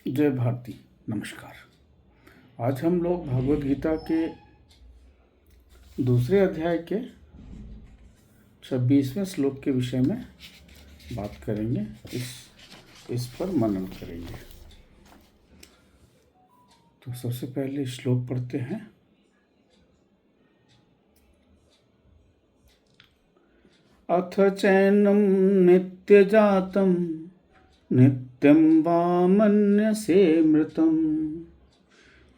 जय भारती। नमस्कार। आज हम लोग भगवद गीता के दूसरे अध्याय के 26वें श्लोक के विषय में बात करेंगे। इस पर मनन करेंगे। तो सबसे पहले श्लोक पढ़ते हैं। अथ चैनं नित्यजातं नित्यं वा मन्यसे मृतं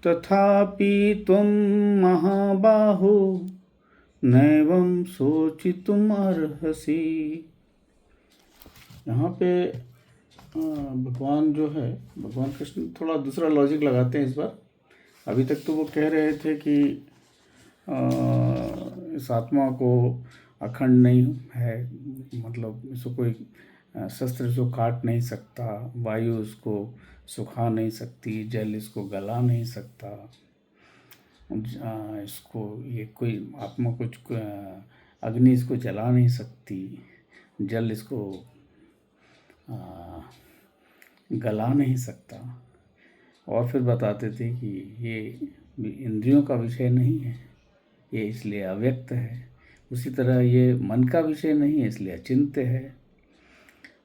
तथापि त्वं महाबाहो नैवं शोचितुम् अर्हसि। यहाँ पे भगवान भगवान कृष्ण थोड़ा दूसरा लॉजिक लगाते हैं इस बार। अभी तक तो वो कह रहे थे कि इस आत्मा को अखंड नहीं है, मतलब इसको कोई शस्त्र इसको काट नहीं सकता, वायु इसको सुखा नहीं सकती, जल इसको गला नहीं सकता, इसको ये कोई आत्मा कुछ अग्नि इसको जला नहीं सकती, जल इसको गला नहीं सकता। और फिर बताते थे कि ये इंद्रियों का विषय नहीं है, ये इसलिए अव्यक्त है। उसी तरह ये मन का विषय नहीं है, इसलिए अचिंत्य है।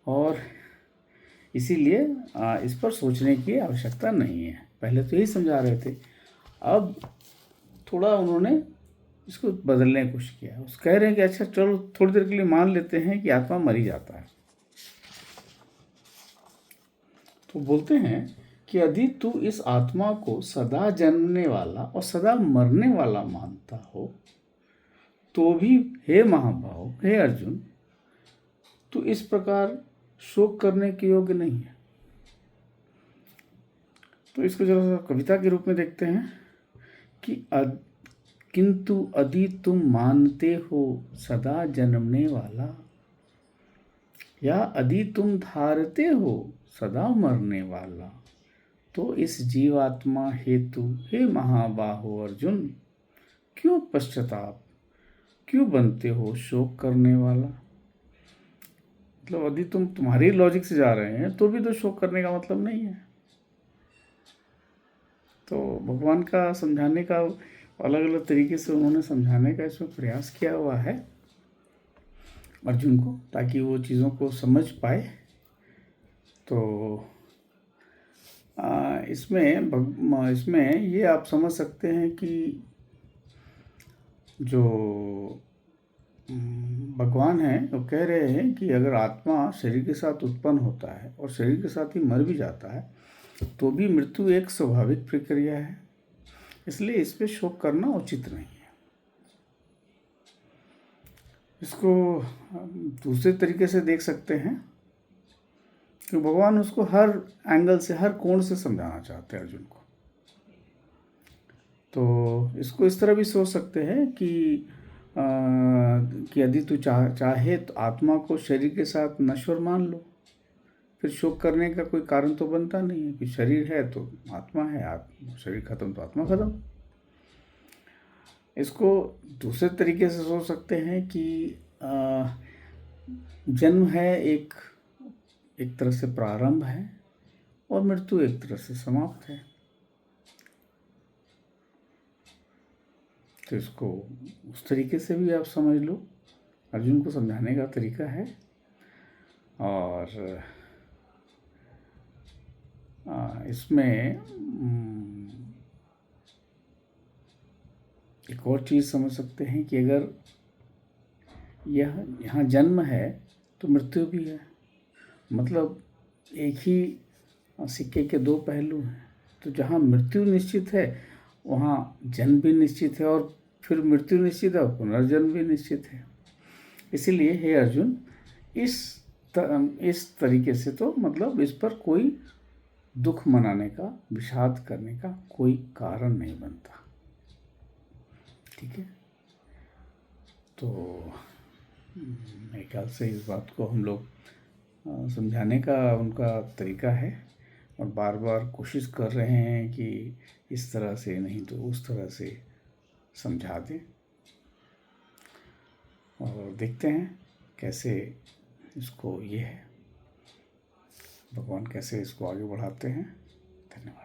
और इसीलिए इस पर सोचने की आवश्यकता नहीं है। पहले तो यही समझा रहे थे, अब थोड़ा उन्होंने इसको बदलने की कोशिश किया। उस कह रहे हैं कि अच्छा चलो थोड़ी देर के लिए मान लेते हैं कि आत्मा मर ही जाता है। तो बोलते हैं कि यदि तू इस आत्मा को सदा जन्मने वाला और सदा मरने वाला मानता हो तो भी हे महाभाव, हे अर्जुन, तू इस प्रकार शोक करने के योग्य नहीं है। तो इसको जरा सा कविता के रूप में देखते हैं कि किंतु यदि तुम मानते हो सदा जन्मने वाला, या यदि तुम धारते हो सदा मरने वाला, तो इस जीवात्मा हेतु हे महाबाहो अर्जुन क्यों पश्चाताप, क्यों बनते हो शोक करने वाला। मतलब यदि तुम्हारे लॉजिक से जा रहे हैं तो भी तो शोक करने का मतलब नहीं है। तो भगवान का समझाने का अलग अलग तरीके से उन्होंने समझाने का इसमें प्रयास किया हुआ है अर्जुन को, ताकि वो चीज़ों को समझ पाए। तो इसमें ये आप समझ सकते हैं कि जो भगवान हैं वो कह रहे हैं कि अगर आत्मा शरीर के साथ उत्पन्न होता है और शरीर के साथ ही मर भी जाता है तो भी मृत्यु एक स्वाभाविक प्रक्रिया है, इसलिए इस पे शोक करना उचित नहीं है। इसको दूसरे तरीके से देख सकते हैं कि भगवान उसको हर एंगल से, हर कोण से समझाना चाहते हैं अर्जुन को। तो इसको इस तरह भी सोच सकते हैं कि यदि तू चाहे तो आत्मा को शरीर के साथ नश्वर मान लो, फिर शोक करने का कोई कारण तो बनता नहीं है कि शरीर है तो आत्मा है, शरीर खत्म तो आत्मा खत्म। इसको दूसरे तरीके से सोच सकते हैं कि जन्म है एक तरह से प्रारंभ है और मृत्यु एक तरह से समाप्त है। तो इसको उस तरीके से भी आप समझ लो, अर्जुन को समझाने का तरीका है। और इसमें एक और चीज़ समझ सकते हैं कि अगर यहाँ जन्म है तो मृत्यु भी है, मतलब एक ही सिक्के के दो पहलू हैं। तो जहाँ मृत्यु निश्चित है वहाँ जन्म भी निश्चित है, और फिर मृत्यु निश्चित है और पुनर्जन्म भी निश्चित है। इसीलिए हे अर्जुन, इस तरीके से तो मतलब इस पर कोई दुख मनाने का, विषाद करने का कोई कारण नहीं बनता। ठीक है। तो मेरे ख्याल से इस बात को हम लोग समझाने का उनका तरीका है, और बार बार कोशिश कर रहे हैं कि इस तरह से नहीं तो उस तरह से समझा दें। और देखते हैं कैसे इसको भगवान कैसे इसको आगे बढ़ाते हैं। धन्यवाद।